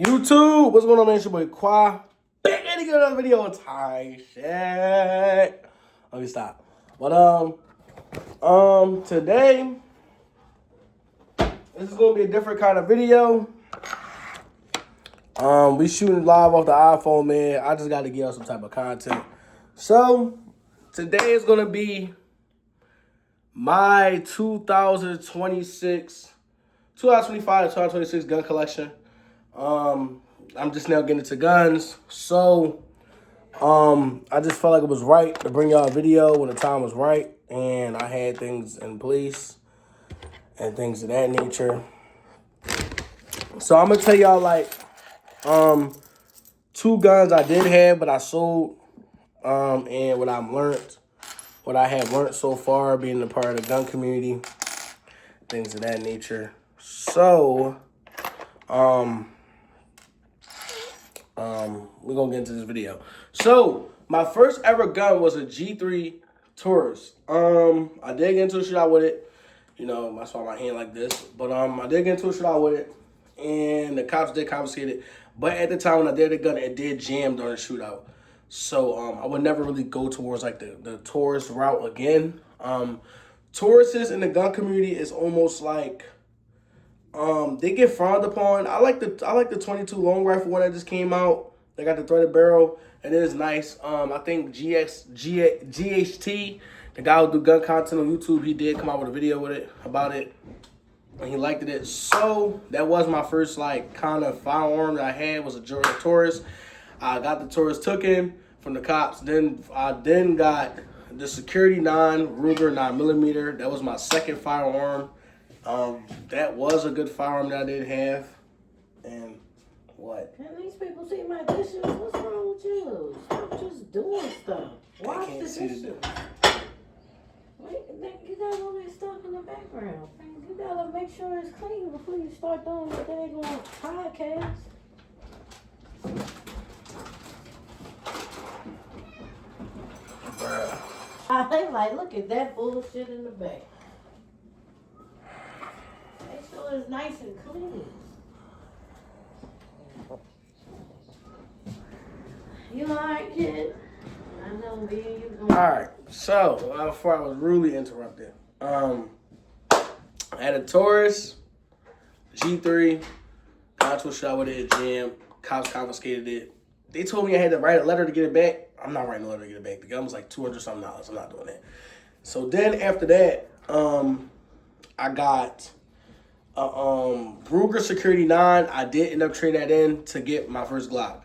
YouTube, what's going on, man? It's your boy Qua. Back at another video on Thai shit. Let me stop. But today this is gonna be a different kind of video. We shooting live off the iPhone, man. I just got to get out some type of content. So today is gonna be my 2025 to 2026 gun collection. I'm just now getting into guns, so I just felt like it was right to bring y'all a video when the time was right, and I had things in place and things of that nature. So I'm gonna tell y'all like two guns I did have, but I sold, and what I have learned so far being a part of the gun community, things of that nature. So we're gonna get into this video. So my first ever gun was a G3 Taurus. I did get into a shootout with it. You know, that's why my hand like this. But I did get into a shootout with it, and the cops did confiscate it. But at the time when I did the gun, it did jam during the shootout. So I would never really go towards like the Taurus route again. Tauruses in the gun community is almost like they get frowned upon. I like the 22 long rifle one that just came out. They got the threaded barrel, and it is nice. I think GHT, the guy who do gun content on YouTube, he did come out with a video about it, and he liked it. So that was my first like kind of firearm that I had, was a Taurus. I got the Taurus taken from the cops. Then I got the Security 9 Ruger 9mm. That was my second firearm. That was a good firearm that I did have. And what? Can these people see my dishes? What's wrong with you? Stop just doing stuff. Wash the dishes. Wait, you got all that stuff in the background. You gotta make sure it's clean before you start doing the daggone podcast. They like, look at that bullshit in the back. Make sure it's nice and clean. You alright, kid? I know me and you going. Alright, so before I was rudely interrupted, I had a Taurus G3, got to a shot with it, jam, cops confiscated it. They told me I had to write a letter to get it back. I'm not writing a letter to get it back. The gun was like $200-something. I'm not doing that. So then after that, I got a Ruger Security 9. I did end up trading that in to get my first Glock.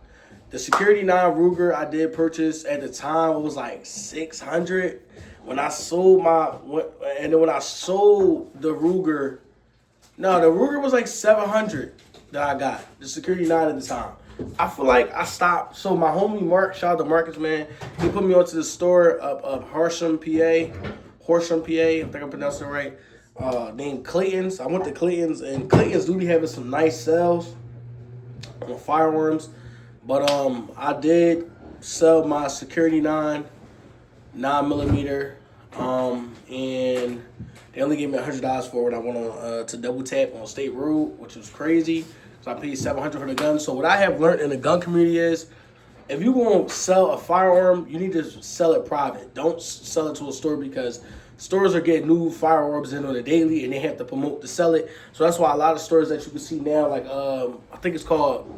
The Security 9 Ruger I did purchase at the time, it was like $600. When I sold when I sold the Ruger, no, the Ruger was like $700 that I got. The Security 9 at the time. I feel like I stopped. So my homie Mark, shout out to Marcus, man. He put me onto the store of Horsham, PA. I think I'm pronouncing it right. Named Clayton's. I went to Clayton's, and Clayton's do be having some nice sales on firearms. But I did sell my Security 9 9mm, and they only gave me $100 for it. I went on to Double Tap on State Road, which was crazy. So I paid $700 for the gun. So what I have learned in the gun community is, if you want to sell a firearm, you need to sell it private. Don't sell it to a store, because stores are getting new firearms in on a daily, and they have to promote to sell it. So that's why a lot of stores that you can see now, like I think it's called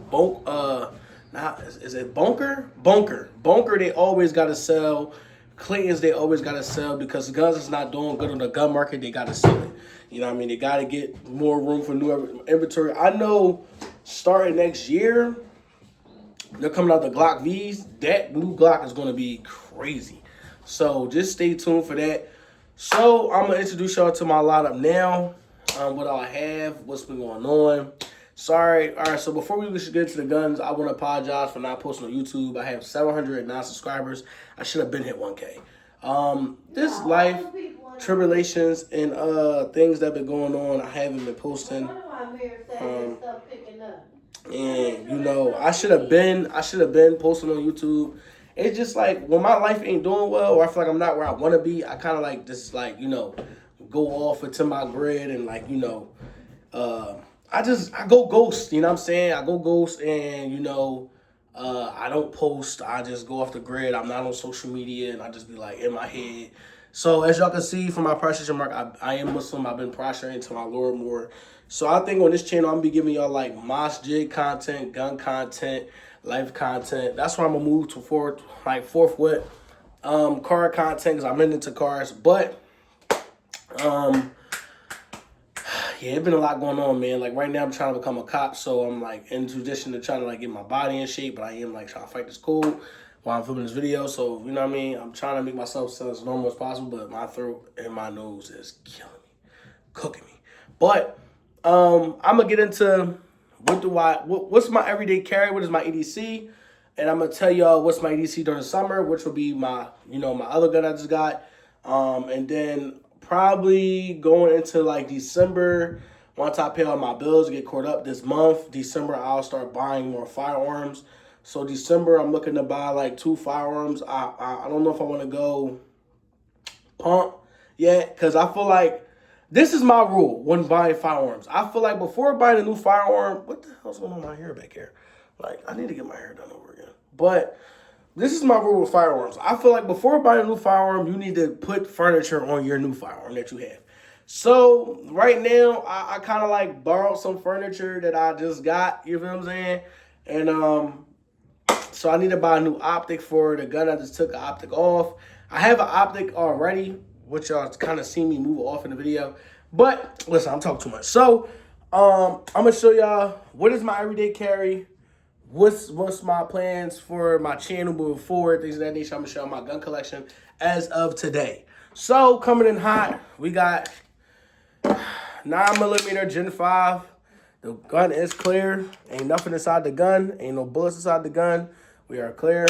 is it Bunker? Bunker, they always got to sell. Clayton's, they always got to sell, because the guns is not doing good on the gun market. They got to sell it. You know what I mean? They got to get more room for new inventory. I know starting next year, they're coming out the Glock V's. That new Glock is going to be crazy. So just stay tuned for that. So I'm going to introduce y'all to my lineup now. What I have, what's been going on. Sorry. All right, so before we get into the guns, I want to apologize for not posting on YouTube. I have 709 subscribers. I should have been hit 1K. This life, tribulations, and things that have been going on, I haven't been posting. And you know, I should have been posting on YouTube. It's just like when my life ain't doing well, or I feel like I'm not where I want to be, I kind of like just like, you know, go off into my grid and like, you know, I go ghost, you know what I'm saying? I go ghost and, you know, I don't post. I just go off the grid. I'm not on social media and I just be like in my head. So as y'all can see from my prostration mark, I am Muslim. I've been prostrating to my Lord more. So I think on this channel, I'm going to be giving y'all like masjid content, gun content, life content. That's why I'm going to move to fourth with car content because I'm into cars. But yeah, it's been a lot going on, man. Like right now I'm trying to become a cop, so I'm like in tradition to trying to like get my body in shape, but I am like trying to fight this cold while I'm filming this video. So, you know what I mean? I'm trying to make myself sound as normal as possible, but my throat and my nose is killing me, cooking me. But I'm gonna get into what's my everyday carry, what is my EDC, and I'm gonna tell y'all what's my EDC during the summer, which will be my, you know, my other gun I just got. And then probably going into like December, once I pay all my bills, get caught up this month, December, I'll start buying more firearms. So December, I'm looking to buy like 2 firearms. I don't know if I want to go pump yet because I feel like this is my rule when buying firearms. I feel like before buying a new firearm, what the hell's going on with my hair back here? Like, I need to get my hair done over again. But this is my rule with firearms. I feel like before buying a new firearm, you need to put furniture on your new firearm that you have. So right now, I kind of like borrowed some furniture that I just got. You feel what I'm saying? And so I need to buy a new optic for the gun. I just took an optic off. I have an optic already, which y'all kind of see me move off in the video. But listen, I'm talking too much. So I'm gonna show y'all what is my everyday carry. What's my plans for my channel moving forward, things of that nature. I'm gonna show my gun collection as of today. So coming in hot, we got 9mm Gen 5. The gun is clear. Ain't nothing inside the gun. Ain't no bullets inside the gun. We are clear.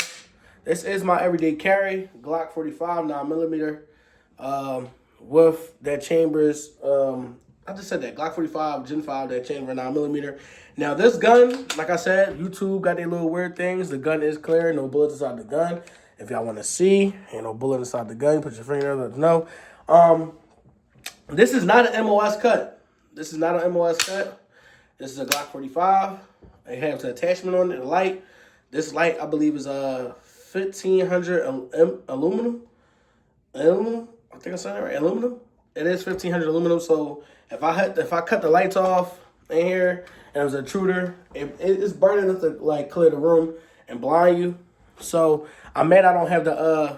This is my everyday carry, Glock 45 9mm, with that chambers. I just said that Glock 45 Gen 5, that chamber 9mm. Now this gun, like I said, YouTube got their little weird things. The gun is clear, no bullets inside the gun. If y'all want to see, ain't no bullet inside the gun. Put your finger there, let us know. This is not an MOS cut. This is not an MOS cut. This is a Glock 45. It has an attachment on it, a light. This light, I believe, is 1500 aluminum. Aluminum? I think I said that right. Aluminum. It is 1500 aluminum. So if I cut the lights off in here and it was an intruder, it's burning enough to like clear the room and blind you. So I'm mad I don't have the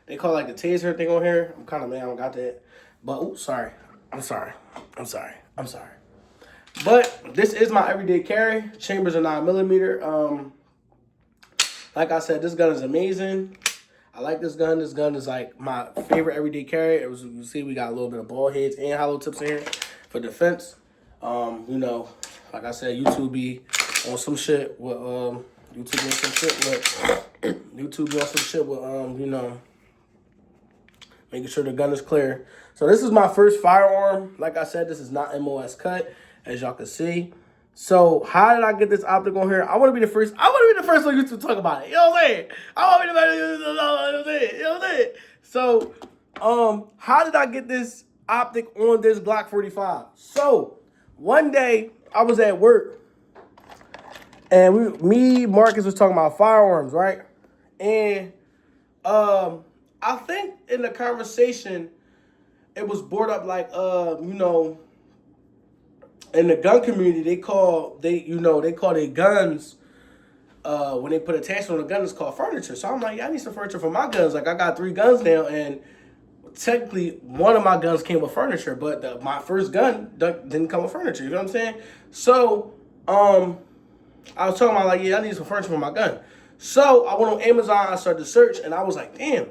they call it like the taser thing on here. I'm kind of mad I don't got that. But oops, sorry. I'm sorry. But this is my everyday carry. Chambers are 9mm. Like I said, this gun is amazing. I like this gun. This gun is like my favorite everyday carry. You see, we got a little bit of ball heads and hollow tips in here for defense. You know, like I said, YouTube be on some shit with you know, making sure the gun is clear. So this is my first firearm. Like I said, this is not MOS cut, as y'all can see. So how did I get this optic on here? I want to be the first. I want to be the first on YouTube to talk about it. You know what I'm saying? I want to be the first. You know what I'm saying? So, how did I get this optic on this Glock 45? So one day I was at work, and Marcus was talking about firearms, right? And I think in the conversation it was brought up like you know, in the gun community, they call their guns when they put attachment on the gun, it's called furniture. So I'm like, yeah, I need some furniture for my guns. Like I got 3 guns now, and technically one of my guns came with furniture, but my first gun didn't come with furniture. You know what I'm saying? So I was talking about like, yeah, I need some furniture for my gun. So I went on Amazon, I started to search, and I was like, damn,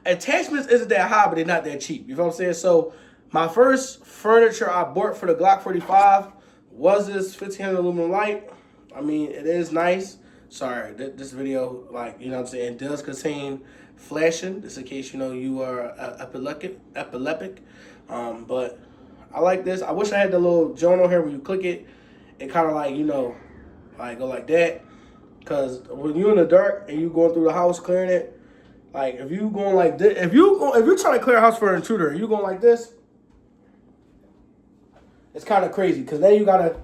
attachments isn't that high, but they're not that cheap. You know what I'm saying? So my first furniture I bought for the Glock 45 was this 1500 aluminum light. I mean, it is nice. Sorry, this video, like, you know what I'm saying, does contain flashing. Just in case, you know, you are epileptic. But I like this. I wish I had the little joint on here when you click it. It kind of like, you know, like go like that. Because when you're in the dark and you going through the house clearing it, like if you going like this, if you're trying to clear a house for an intruder and you going like this, it's kind of crazy because then you gotta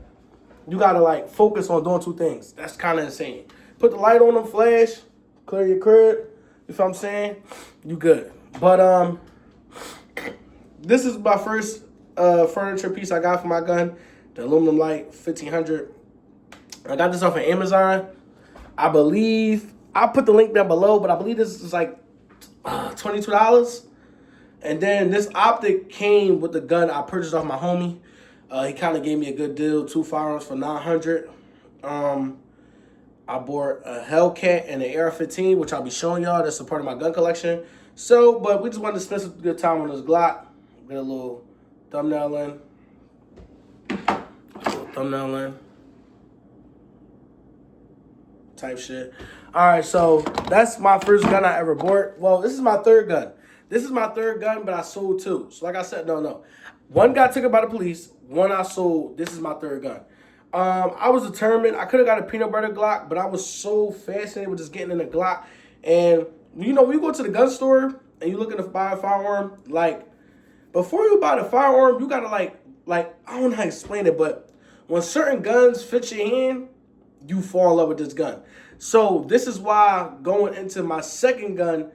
you gotta like focus on doing two things. That's kind of insane. Put the light on them, flash, clear your crib. You feel what I'm saying? You good. But this is my first furniture piece I got for my gun. The aluminum light, 1500. I got this off of Amazon. I believe I'll put the link down below, but I believe this is like $22. And then this optic came with the gun I purchased off my homie. He kind of gave me a good deal, 2 firearms for $900. I bought a Hellcat and an AR-15, which I'll be showing y'all. That's a part of my gun collection. So, but we just wanted to spend some good time on this Glock. Get a little thumbnail in. Type shit. All right, so that's my first gun I ever bought. Well, this is my third gun. But I sold 2. So like I said, no. One got taken by the police. One I sold. This is my third gun. I was determined. I could have got a peanut butter Glock, but I was so fascinated with just getting in a Glock. And, you know, when you go to the gun store and you're looking to buy a firearm, like, before you buy the firearm, you got to, like, I don't know how to explain it, but when certain guns fit your hand, you fall in love with this gun. So this is why going into my second gun,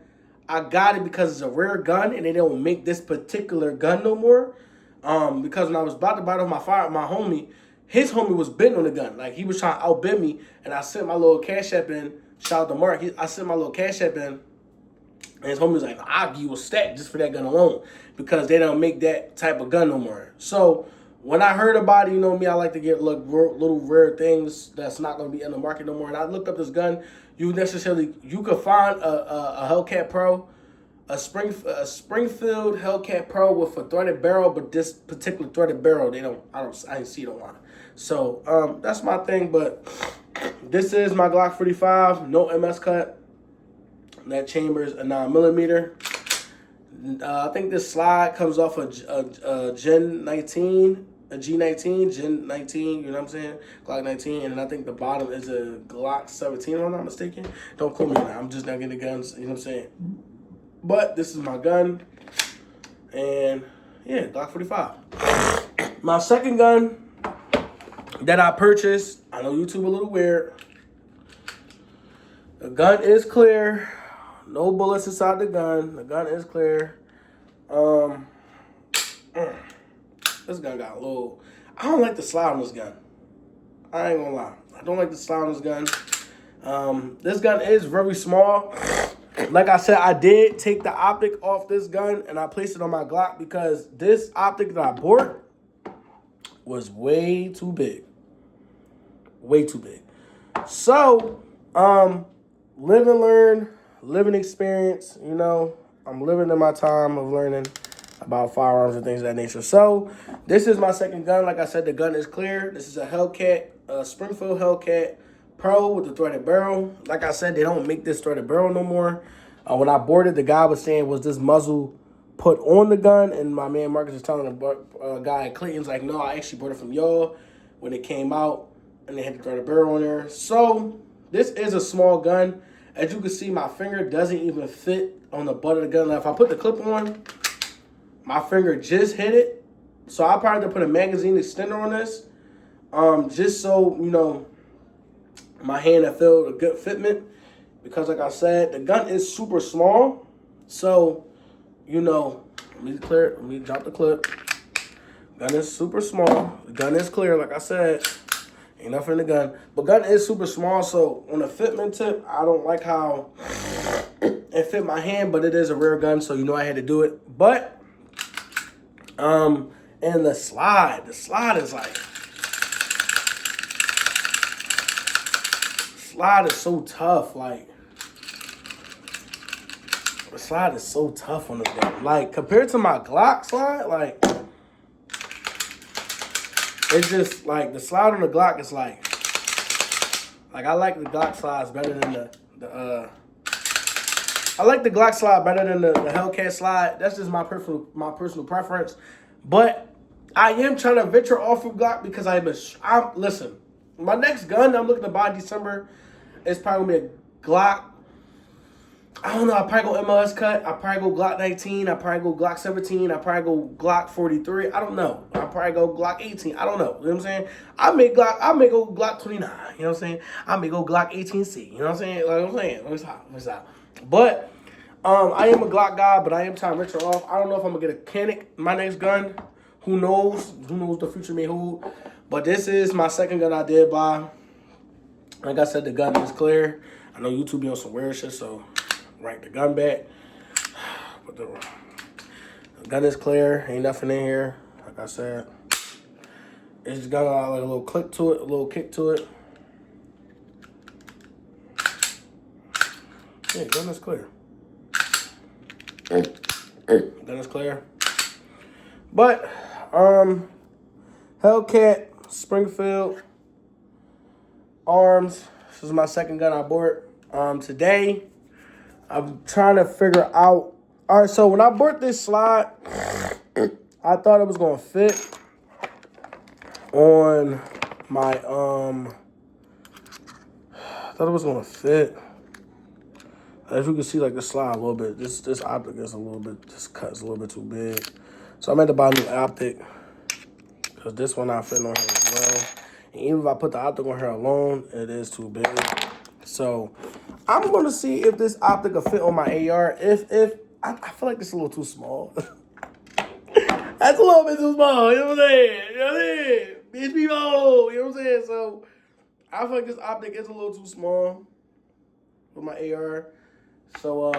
I got it because it's a rare gun and they don't make this particular gun no more. Because when I was about to buy it off my homie, his homie was bidding on the gun. Like, he was trying to outbid me, and I sent my little cash app in. Shout out to Mark. I sent my little cash app in, and his homie was like, I'll give you a stack just for that gun alone, because they don't make that type of gun no more. So when I heard about it, you know me, I like to get little rare things that's not going to be in the market no more. And I looked up this gun. You could find a Hellcat Pro, a Springfield Hellcat Pro with a threaded barrel, but this particular threaded barrel, I didn't see it online. So that's my thing. But this is my Glock 45, no MS cut. That chamber is a 9mm. I think this slide comes off a Gen 19. A G19, Gen 19, you know what I'm saying? Glock 19, and I think the bottom is a Glock 17, if I'm not mistaken. Don't quote me on that. I'm just not getting the guns, you know what I'm saying? But this is my gun, and yeah, Glock 45. My second gun that I purchased, I know YouTube a little weird. The gun is clear. No bullets inside the gun. The gun is clear. This gun got a little... I don't like the slide on this gun. I ain't gonna lie. I don't like the slide on this gun. This gun is very small. Like I said, I did take the optic off this gun and I placed it on my Glock because this optic that I bought was way too big. Way too big. So, live and learn, living experience, you know. I'm living in my time of learning about firearms and things of that nature. So, this is my second gun. Like I said, the gun is clear. This is a Hellcat, a Springfield Hellcat Pro with the threaded barrel. Like I said, they don't make this threaded barrel no more. When I bought it, the guy was saying, was this muzzle put on the gun? And my man Marcus was telling the guy at Clayton's like, no, I actually bought it from y'all when it came out. And they had the threaded barrel on there. So, this is a small gun. As you can see, my finger doesn't even fit on the butt of the gun. Now, if I put the clip on, my finger just hit it. So I'll probably have to put a magazine extender on this. Just so, you know, my hand will feel a good fitment. Because like I said, the gun is super small. So, you know, let me drop the clip. Gun is super small. The gun is clear, like I said. Ain't nothing in the gun. But gun is super small, so on the fitment tip, I don't like how it fit my hand, but it is a rare gun, so you know I had to do it. But and the slide is like, slide is so tough. Like, the slide is so tough on this gun. Like, compared to my Glock slide, like, it's just like the slide on the Glock is like I like the Glock slides better than I like the Glock slide better than the Hellcat slide. That's just my personal preference. But I am trying to venture off of Glock because listen, my next gun I'm looking to buy in December is probably gonna be a Glock I don't know. I probably go MLS cut. I probably go Glock 19. I probably go Glock 17. I probably go Glock 43. I don't know. I probably go Glock 18. I don't know. You know what I'm saying? I may go Glock 29. You know what I'm saying? I may go Glock 18C. You know what I'm saying? Like I'm saying, what's up? But I am a Glock guy, but I am trying to venture off. I don't know if I'm gonna get a Canic, my next gun. Who knows? Who knows the future may hold? But this is my second gun I did buy. Like I said, the gun is clear. I know YouTube be on some weird shit, so right the gun back. But the gun is clear. Ain't nothing in here. Like I said, it's just got like a little click to it, a little kick to it. Yeah, gun is clear. Gun is clear. But Hellcat, Springfield Arms. This is my second gun I bought. Today, I'm trying to figure out. All right, so when I bought this slide, I thought it was gonna fit on my I thought it was gonna fit. As you can see, like the slide a little bit. This optic is a little bit. This cut's a little bit too big. So I had to buy a new optic because this one not fitting on here as well. And even if I put the optic on here alone, it is too big. So I'm gonna see if this optic will fit on my AR. If I feel like it's a little too small. That's a little bit too small. You know what I'm saying? You know what I'm saying? Bitch, people. You know what I'm saying? So I feel like this optic is a little too small for my AR. So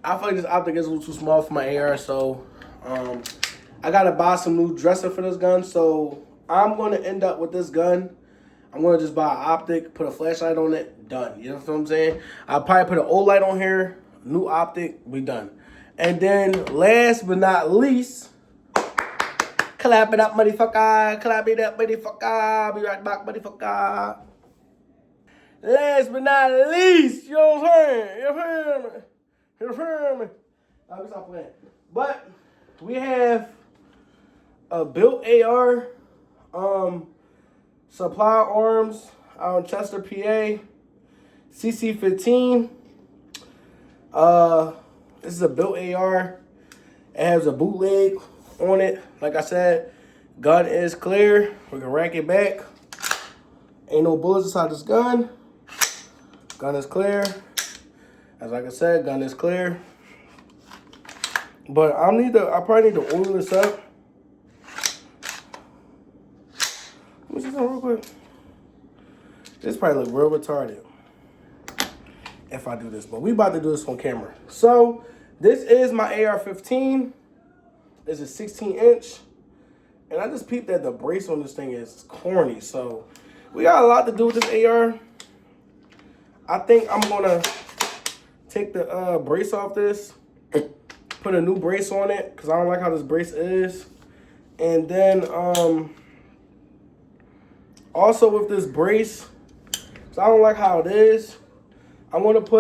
I feel like this optic is a little too small for my AR. So I gotta buy some new dresser for this gun. So I'm gonna end up with this gun. I'm gonna just buy an optic, put a flashlight on it, done. You know what I'm saying? I'll probably put an old light on here, new optic, we done. And then last but not least, clap it up, motherfucker. Clap it up, motherfucker. Be right back, motherfucker. Last but not least, you know what I'm saying? You feel me? You feel me? Let me stop playing. But we have a built AR, supply arms out in Chester, PA, CC15. This is a built AR. It has a bootleg on it. Like I said, gun is clear. We can rack it back. Ain't no bullets inside this gun. Gun is clear. As like I said, gun is clear. But I probably need to oil this up. Let me see something real quick. This probably look real retarded if I do this, but we about to do this on camera. So this is my AR-15. It's a 16-inch, and I just peeped that the brace on this thing is corny. So we got a lot to do with this AR. I think I'm gonna take the brace off this, put a new brace on it because I don't like how this brace is, and then also with this brace, so I don't like how it is. I want to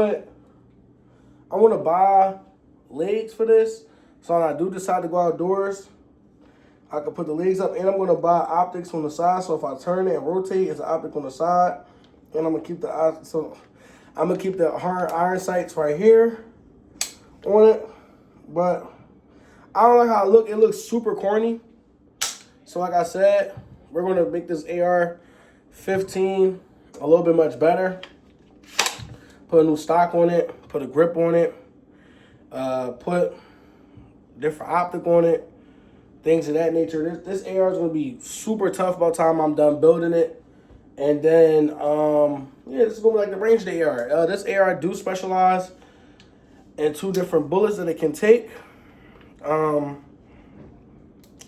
buy legs for this. So when I do decide to go outdoors, I can put the legs up, and I'm going to buy optics on the side. So if I turn it and rotate, it's an optic on the side, and I'm going to keep the hard iron sights right here on it. But I don't like how it looks. It looks super corny. So like I said, we're going to make this AR-15 a little bit much better. Put a new stock on it, put a grip on it, put different optic on it, things of that nature. This AR is going to be super tough by the time I'm done building it. And then, yeah, this is going to be like the ranged AR. This AR do specialize in 2 different bullets that it can take.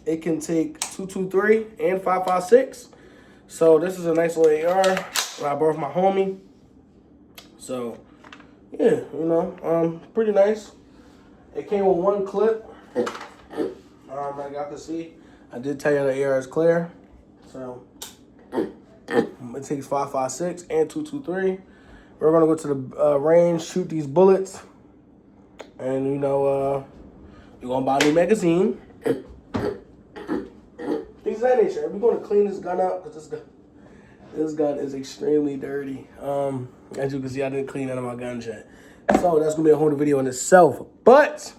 It can take .223 and .556. So this is a nice little AR that I bought from my homie. So, yeah, you know, pretty nice. It came with 1 clip. Like y'all can see, I did tell you the AR is clear. So, it takes .556 and .223. We're gonna go to the range, shoot these bullets, and you know, we're gonna buy a new magazine. Things of that nature. We're gonna clean this gun up because This gun is extremely dirty. As you can see, I didn't clean none of my guns yet. So that's gonna be a whole video in itself. But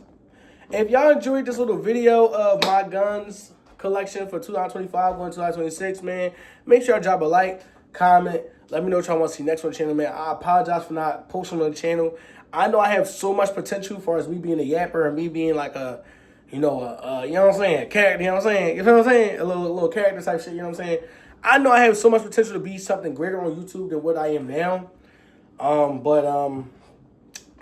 if y'all enjoyed this little video of my guns collection for 2025 going to 2026, man, make sure y'all drop a like, comment. Let me know what y'all want to see next on the channel, man. I apologize for not posting on the channel. I know I have so much potential for as me being a yapper and me being like a, you know what I'm saying, character, you know what I'm saying? You feel what I'm saying? A little character type shit, you know what I'm saying? I know I have so much potential to be something greater on YouTube than what I am now. But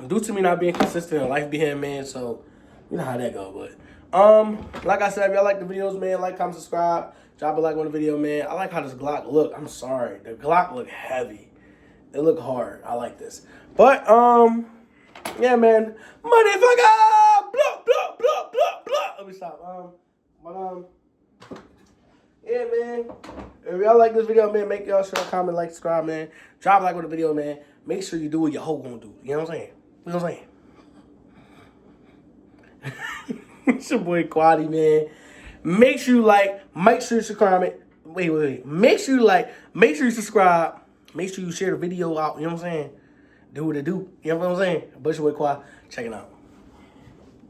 due to me not being consistent in life being, man, so you know how that go. But like I said, if y'all like the videos, man, like, comment, subscribe, drop a like on the video, man. I like how this Glock look. I'm sorry, the Glock look heavy. It look hard. I like this. But yeah, man, motherfucker, blah blah blah blah blah. Let me stop. Yeah, man. If y'all like this video, man, make y'all sure to comment, like, subscribe, man. Drop a like on the video, man. Make sure you do what your hoe gonna do. You know what I'm saying? You know what I'm saying? It's your boy Quaddy, man. Make sure you like, make sure you subscribe. Wait. Make sure you like, make sure you subscribe. Make sure you share the video out. You know what I'm saying? Do what it do. You know what I'm saying? But it's your boy Quad. Check it out.